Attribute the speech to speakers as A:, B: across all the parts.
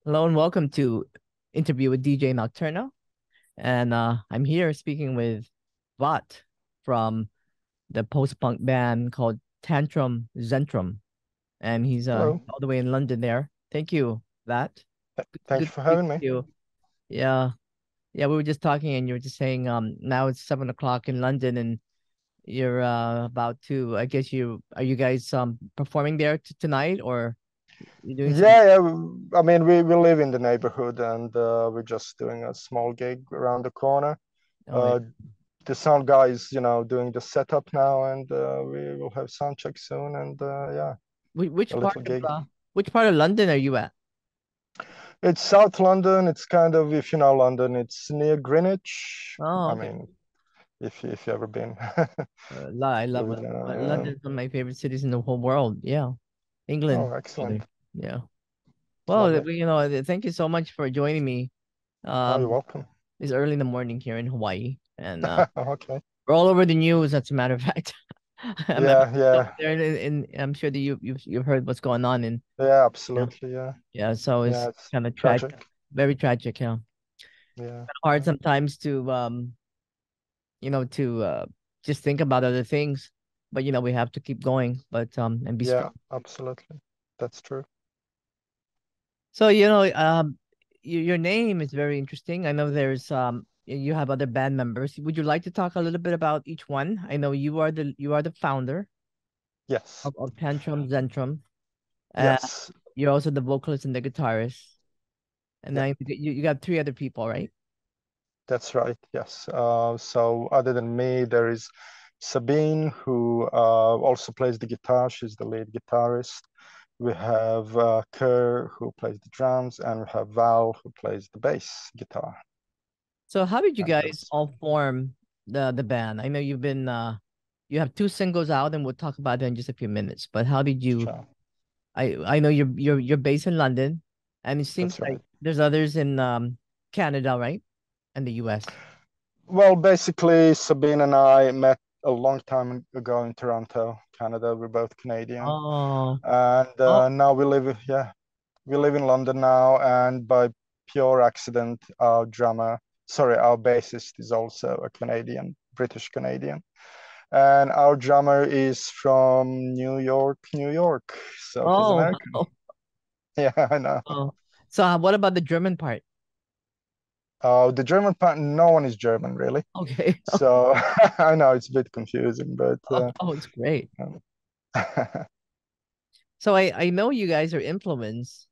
A: Hello and welcome to Interview with DJ Nocturno. And I'm here speaking with Vaat from the post-punk band called Tantrum Zentrum. And he's
B: Hello.
A: all the way in London there. Thank you, Vaat.
B: Thank you
A: Good
B: for
A: to meet
B: having me.
A: you. Yeah. Yeah, we were just talking and you were just saying now it's 7 o'clock in London and you're about to, I guess, are you guys performing there tonight, or you doing some?
B: Yeah, I mean, we live in the neighborhood and we're just doing a small gig around the corner.
A: Oh yeah.
B: Uh, the sound guy is, doing the setup now, and we will have sound check soon. And yeah,
A: Which
B: a
A: part
B: little
A: of
B: gig.
A: which part of London are you at?
B: It's South London. It's kind of, if you know London, it's near Greenwich.
A: Oh,
B: I
A: okay.
B: mean, if you ever been,
A: I love
B: live there.
A: London is one of my favorite cities in the whole world. Yeah, England,
B: Oh, excellent.
A: actually. Yeah.
B: It's
A: Well,
B: lovely.
A: thank you so much for joining me.
B: Oh, you're
A: Um,
B: welcome.
A: it's early in the morning here in Hawaii, and
B: Okay.
A: we're all over the news. As a matter of fact, I'm
B: Yeah, yeah,
A: there, I'm sure that you've heard what's going on, and
B: yeah,
A: yeah,
B: absolutely. Yeah,
A: yeah. So
B: yeah,
A: it's
B: it's
A: kind of tragic,
B: tragic.
A: very tragic. Yeah,
B: Yeah,
A: hard
B: yeah,
A: sometimes to to just think about other things, but we have to keep going, but and be
B: yeah,
A: strong.
B: absolutely. That's true.
A: So, your name is very interesting. I know there's you have other band members. Would you like to talk a little bit about each one? I know you are the founder
B: Yes,
A: of Tantrum Zentrum. Uh,
B: yes,
A: you're also the vocalist and the guitarist. And
B: yeah,
A: then you got three other people, right?
B: that's right. Yes. So other than me, there is Sabine, who also plays the guitar. She's the lead guitarist. We have Kur, who plays the drums, and we have Val, who plays the bass guitar.
A: So how did you
B: And
A: guys
B: that's
A: all form the band? I know you have two singles out, and we'll talk about that in just a few minutes. But how did you?
B: sure.
A: I know you're based in London, and it seems
B: That's
A: like
B: right.
A: there's others in Canada, right? And the US.
B: Well, basically, Sabine and I met a long time ago in Toronto, Canada. We're both Canadian,
A: Oh,
B: and
A: oh,
B: now we live in London now. And by pure accident, our bassist is also a Canadian, British Canadian, and our drummer is from New York, New York. So he's
A: oh,
B: American. Yeah, I know.
A: oh. So what about the German part?
B: The German part, no one is German really.
A: Okay.
B: So I know it's a bit confusing, but
A: Oh, it's great.
B: um,
A: So I know you guys are influenced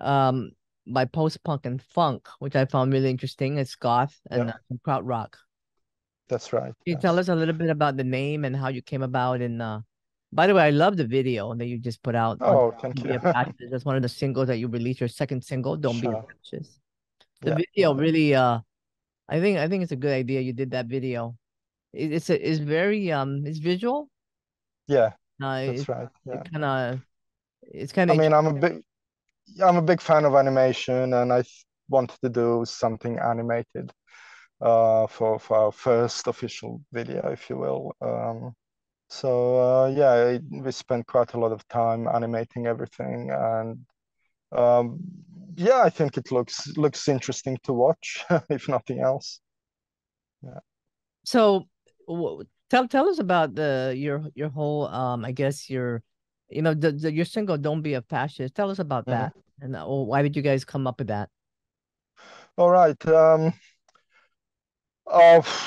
A: um by post-punk and funk, which I found really interesting. It's goth and
B: yeah,
A: some krautrock.
B: that's right.
A: Can you tell
B: Yes.
A: us a little bit about the name and how you came about? And by the way, I love the video that you just put out on
B: Oh, thank
A: Be
B: you.
A: A Fascist. That's one of the singles that you released, your second single, Don't Be a
B: Sure.
A: Fascist. The
B: Yeah,
A: video
B: yeah,
A: really I think it's a good idea you did that video. It's very it's visual.
B: yeah.
A: It
B: That's right.
A: it
B: Yeah.
A: kind of it's kind
B: I
A: of
B: mean, I'm a big fan of animation, and wanted to do something animated for our first official video, if you will. So yeah, we spent quite a lot of time animating everything, and um, yeah, I think it looks interesting to watch, if nothing else. Yeah.
A: so tell us about your whole I guess your single Don't Be a Fascist. Tell us about
B: Mhm.
A: that. And why did you guys come up with that?
B: All right. Uh,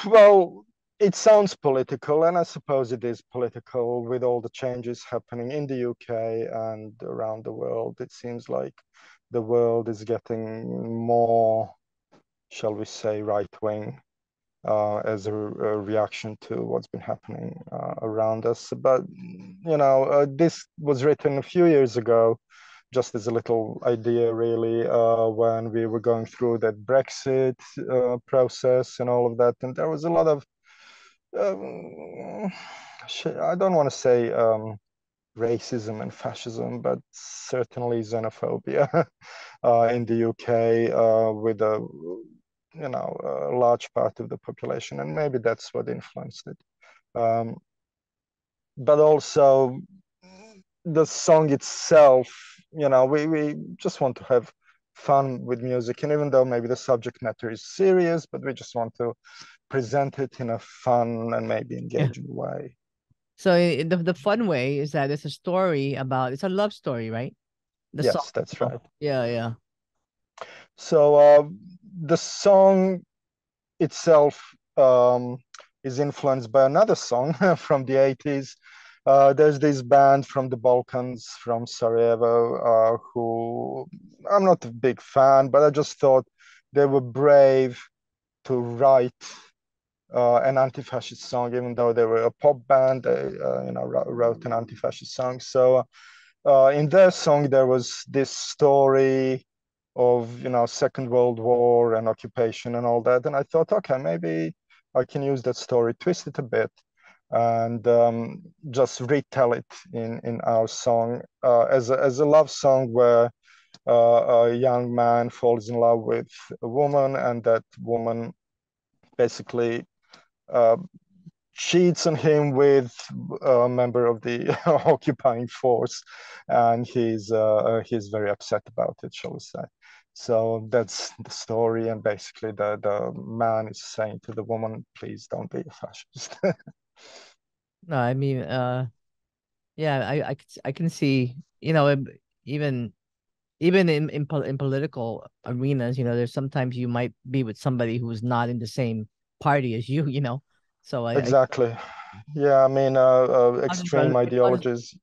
B: well, it sounds political, and I suppose it is political with all the changes happening in the UK and around the world. It seems like the world is getting more, shall we say, right wing as a reaction to what's been happening around us. But, this was written a few years ago, just as a little idea, really, when we were going through that Brexit process and all of that. And there was a lot of, um, I don't want to say racism and fascism, but certainly xenophobia in the UK with a large part of the population, and maybe that's what influenced it. Um, but also the song itself, we just want to have fun with music. And even though maybe the subject matter is serious, but we just want to present it in a fun and maybe
A: Yeah.
B: engaging way.
A: So the fun way is that it's a story about it's a love story, right? The song.
B: Yes, that's
A: Oh,
B: right.
A: yeah, yeah.
B: So the song itself is influenced by another song from the 80s. There's this band from the Balkans, from Sarajevo, who I'm not a big fan, but I just thought they were brave to write an anti-fascist song, even though they were a pop band. They wrote an anti-fascist song. So in their song, there was this story of Second World War and occupation and all that, and I thought, okay, maybe I can use that story, twist it a bit, and just retell it in our song as a love song where a young man falls in love with a woman, and that woman basically uh, cheats on him with a member of the occupying force, and he's very upset about it, shall we say. So that's the story, and basically the man is saying to the woman, please don't be a fascist.
A: No, I mean, yeah, I can see, even in political arenas, there's sometimes you might be with somebody who's not in the same party as you, So I
B: Exactly. Yeah, I mean, extreme
A: it causes,
B: ideologies.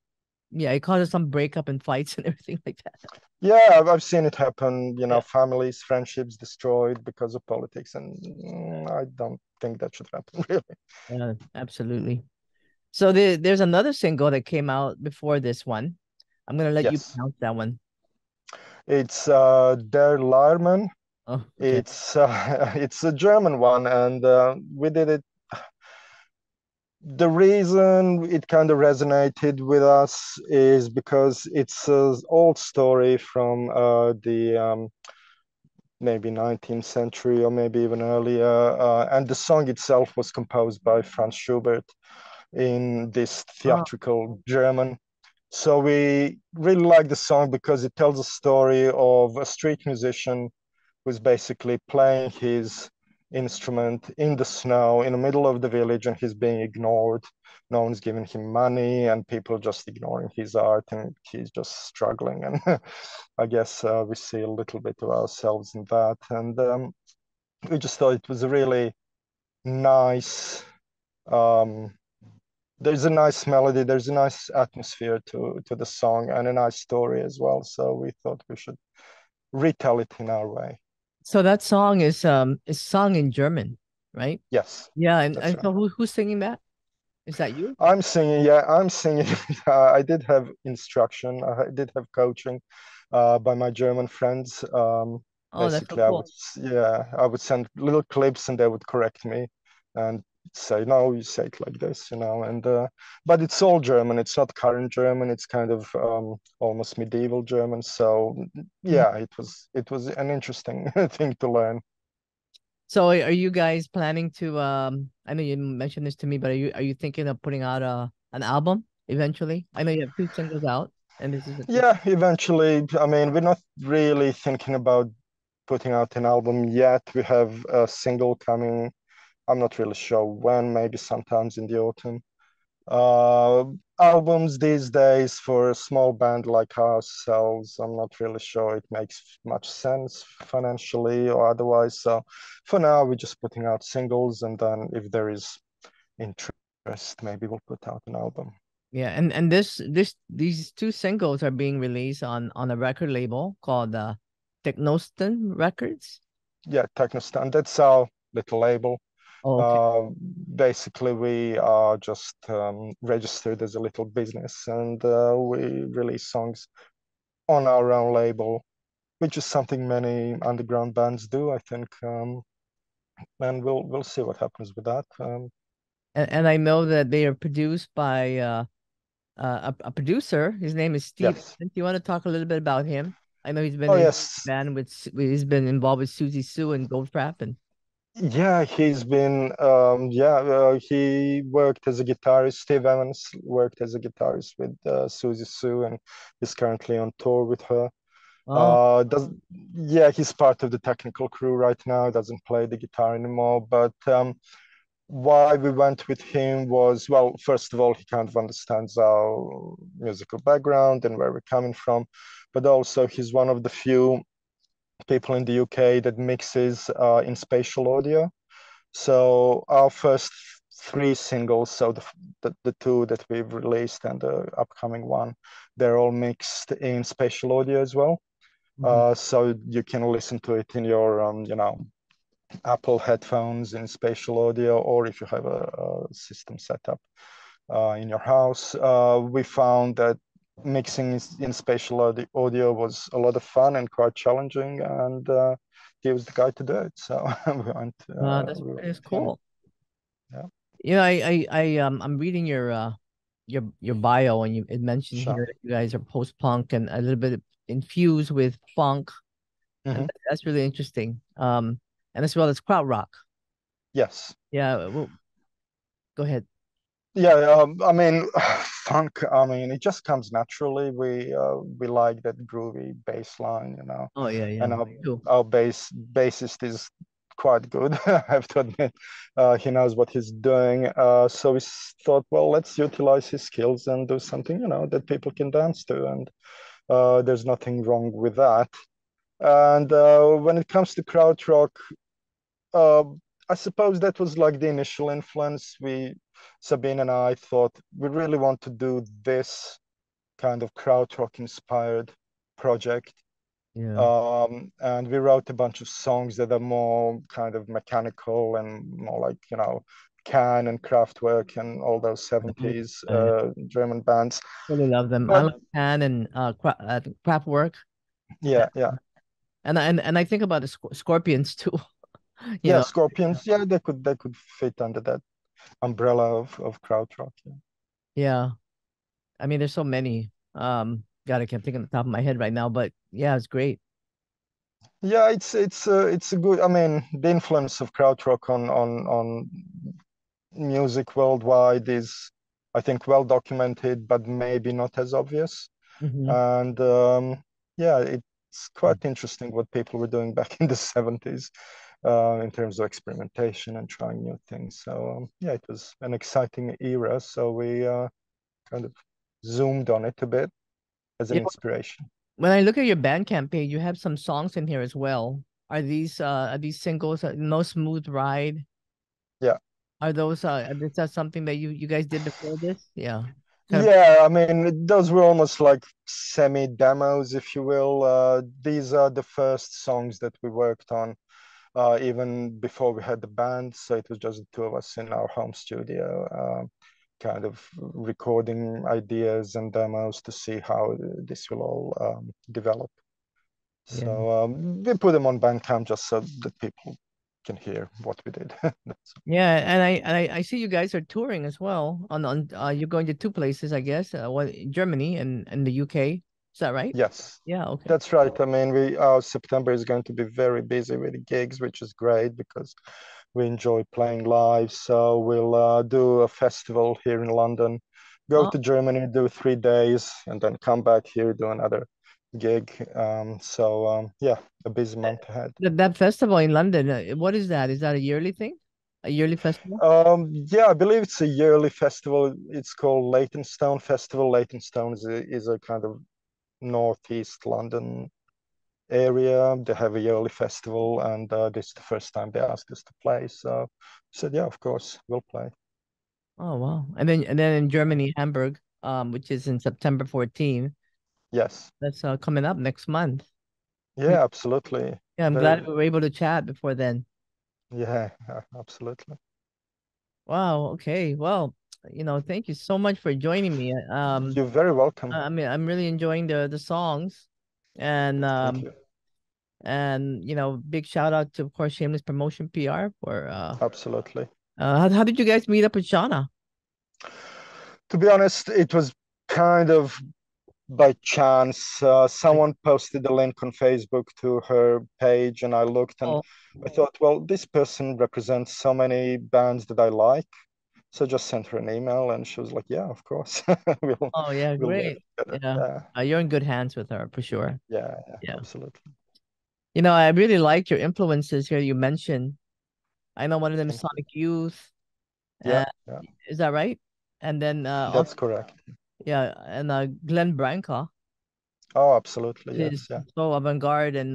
A: yeah, it causes some breakup and fights and everything like that.
B: Yeah, I've seen it happen,
A: Yeah,
B: families, friendships destroyed because of politics, and I don't think that should happen, really.
A: absolutely. So there's another single that came out before this one. I'm gonna let you
B: Yes.
A: pronounce that one.
B: It's Der Leiermann.
A: Oh, okay.
B: It's it's a German one, and we did it. The reason it kind of resonated with us is because it's an old story from the maybe 19th century or maybe even earlier, and the song itself was composed by Franz Schubert in this
A: Oh,
B: theatrical German. So we really like the song because it tells a story of a street musician who's basically playing his instrument in the snow in the middle of the village, and he's being ignored. No one's giving him money, and people just ignoring his art, and he's just struggling. And I guess we see a little bit of ourselves in that. And we just thought it was a really nice. Um, there's a nice melody, there's a nice atmosphere to the song, and a nice story as well. So we thought we should retell it in our way.
A: so that song is sung in German, right?
B: Yes,
A: Yeah, and,
B: that's
A: and
B: right.
A: so who's singing that? Is that you?
B: I'm singing, yeah, I'm singing. I did have instruction, I did have coaching by my German friends.
A: Oh, that's so
B: Basically,
A: cool.
B: I would send little clips and they would correct me and say, no, you say it like this, and but it's all German. It's not current German. It's kind of almost medieval German. So
A: Mhm.
B: yeah, it was an interesting thing to learn.
A: So are you guys planning to I know you mentioned this to me, but are you thinking of putting out an album eventually? I know you have two singles out and this is the fifth.
B: Yeah, eventually. I mean, we're not really thinking about putting out an album yet. We have a single coming. I'm not really sure when, maybe sometimes in the autumn. Uh, Albums these days for a small band like ourselves, I'm not really sure it makes much sense financially or otherwise. So for now, we're just putting out singles, and then if there is interest, maybe we'll put out an album.
A: Yeah, and these two singles are being released on a record label called Teknostan Records.
B: Yeah, Teknostan, that's our little label.
A: Oh, okay.
B: Uh, Basically, we are just registered as a little business, and we release songs on our own label, which is something many underground bands do, I think. And we'll see what happens with that.
A: And I know that they are produced by a producer. His name is Steve.
B: Yes.
A: Do you want to talk a little bit about him? I know he's been
B: Oh,
A: in
B: yes.
A: band he's been involved with Siousxie Sioux and Goldfrapp and
B: Yeah, he's been, he worked as a guitarist. Steve Evans worked as a guitarist with Siousxie Sioux, and is currently on tour with her.
A: Oh,
B: Does Yeah, he's part of the technical crew right now. Doesn't play the guitar anymore. But why we went with him was, well, first of all, he kind of understands our musical background and where we're coming from, but also he's one of the few people in the UK that mixes in spatial audio. So our first three singles, so the two that we've released and the upcoming one, they're all mixed in spatial audio as well.
A: mhm.
B: So you can listen to it in your, Apple headphones in spatial audio, or if you have a system set up in your house. We found that mixing in spatial audio was a lot of fun and quite challenging, and he was the guy to do it. So we went
A: That's
B: with him.
A: cool.
B: Yeah,
A: I'm reading your bio, and it mentioned
B: sure.
A: here that you guys are post-punk and a little bit infused with funk, and
B: Hmm.
A: that's really interesting. And as well as krautrock.
B: Yes.
A: Yeah, well, go ahead.
B: Yeah, I mean, funk. I mean, it just comes naturally. We like that groovy bass line,
A: Oh yeah,
B: and
A: yeah. Cool.
B: our bassist is quite good. I have to admit, he knows what he's doing. So we thought, well, let's utilize his skills and do something, that people can dance to, and there's nothing wrong with that. And when it comes to krautrock, uh, I suppose that was like the initial influence. Sabine and I thought we really want to do this kind of krautrock inspired project.
A: Yeah.
B: And we wrote a bunch of songs that are more kind of mechanical and more like, Can and Kraftwerk and all those
A: Oh,
B: 70s
A: yeah.
B: German bands.
A: Really love them. I
B: But
A: love Pan and Kraftwerk,
B: yeah, yeah.
A: and I think about the Scorpions too. You
B: Yeah,
A: know.
B: Scorpions, yeah, they could fit under that umbrella of krautrock. Yeah.
A: Yeah. I mean, there's so many. God, I can't think on the top of my head right now, but yeah, it's great.
B: Yeah, it's a good. I mean, the influence of krautrock on music worldwide is, I think, well documented, but maybe not as obvious.
A: Hmm.
B: And yeah, it's quite interesting what people were doing back in the 70s in terms of experimentation and trying new things. So yeah, it was an exciting era. So we kind of zoomed on it a bit as an
A: Yeah.
B: inspiration.
A: When I look at your Bandcamp page, you have some songs in here as well. Are these singles? No Smooth Ride.
B: Yeah.
A: Are those is that something that you guys did before this? Yeah. Kind of.
B: Yeah, I mean, those were almost like semi demos, if you will. These are the first songs that we worked on, even before we had the band. So it was just the two of us in our home studio, kind of recording ideas and demos to see how this will all develop.
A: Yeah.
B: So we put them on Bandcamp just so that people can hear what we did.
A: Yeah, and I see you guys are touring as well. You're going to two places, I guess. One in Germany and the UK. Is that right?
B: Yes,
A: Yeah, okay.
B: that's right. I mean, our September is going to be very busy with gigs, which is great because we enjoy playing live. So we'll do a festival here in London, go
A: Oh,
B: to Germany, do 3 days, and then come back here, do another gig. Yeah, a busy month ahead.
A: that festival in London, what is that? Is that a yearly thing? A yearly festival?
B: Yeah, I believe it's a yearly festival. It's called Leytonstone Festival. Leytonstone is a kind of northeast London area. They have a yearly festival, and this is the first time they asked us to play. So I said, yeah, of course, we'll play.
A: Oh, wow. And then in Germany, Hamburg, which is in September 14th.
B: Yes.
A: That's coming up next month. Yeah,
B: Yeah, absolutely.
A: yeah, I'm glad
B: Very,
A: we were able to chat before then.
B: yeah, absolutely.
A: Wow, okay. Well, thank you so much for joining me.
B: You're very welcome.
A: I mean, I'm really enjoying the songs, and
B: Thank you.
A: big shout out to, of course, Shameless Promotion PR for
B: Absolutely.
A: how did you guys meet up with Shauna?
B: To be honest, it was kind of by chance. Someone posted a link on Facebook to her page, and I looked and
A: Oh,
B: I thought, well, this person represents so many bands that I like. So just sent her an email, and she was like, "Yeah, of course, we'll
A: Oh yeah,
B: we'll work
A: great.
B: together."
A: Yeah.
B: Yeah,
A: You're in good hands with her for sure.
B: yeah, yeah,
A: Yeah.
B: absolutely.
A: I really liked your influences here you mentioned. I know one of them is
B: Thank you.
A: Sonic Youth.
B: Yeah,
A: Uh,
B: yeah,
A: is that right? And then
B: that's
A: also,
B: correct.
A: yeah, and Glenn Branca
B: Oh, absolutely.
A: is
B: Yes, yeah,
A: so avant-garde and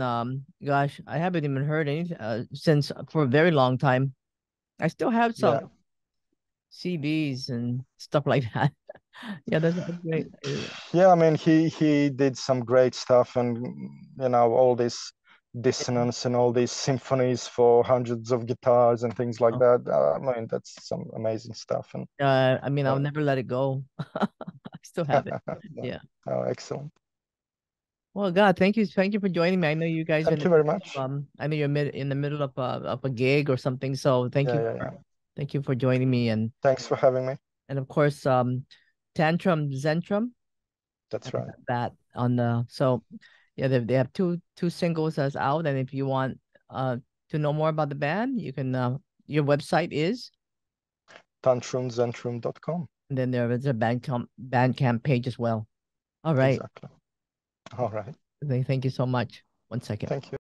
A: gosh, I haven't even heard anything since for a very long time. I still have some
B: yeah.
A: CDs and stuff like that. Yeah, that's great.
B: Yeah, I mean, he did some great stuff, and all this
A: Yeah.
B: dissonance and all these symphonies for hundreds of guitars and things like
A: Oh,
B: that. I mean, that's some amazing stuff. And
A: I mean, I'll
B: uh,
A: never let it go. I still have it.
B: yeah.
A: Yeah.
B: Oh, excellent.
A: Well, God, thank you for joining me. I know you guys are in
B: Thank
A: the
B: you very
A: middle
B: much.
A: I know you're in the middle of a gig or something. So
B: Yeah, yeah, yeah.
A: thank you for joining me,
B: Thanks for having me.
A: and of course, Tantrum Zentrum.
B: That's right.
A: That on the so yeah, they have two singles that's out, and if you want to know more about the band, you can your website is,
B: TantrumZentrum.com.
A: and then there is a Bandcamp page as well. All right.
B: Exactly. All right.
A: Thank you so much. One second.
B: Thank you.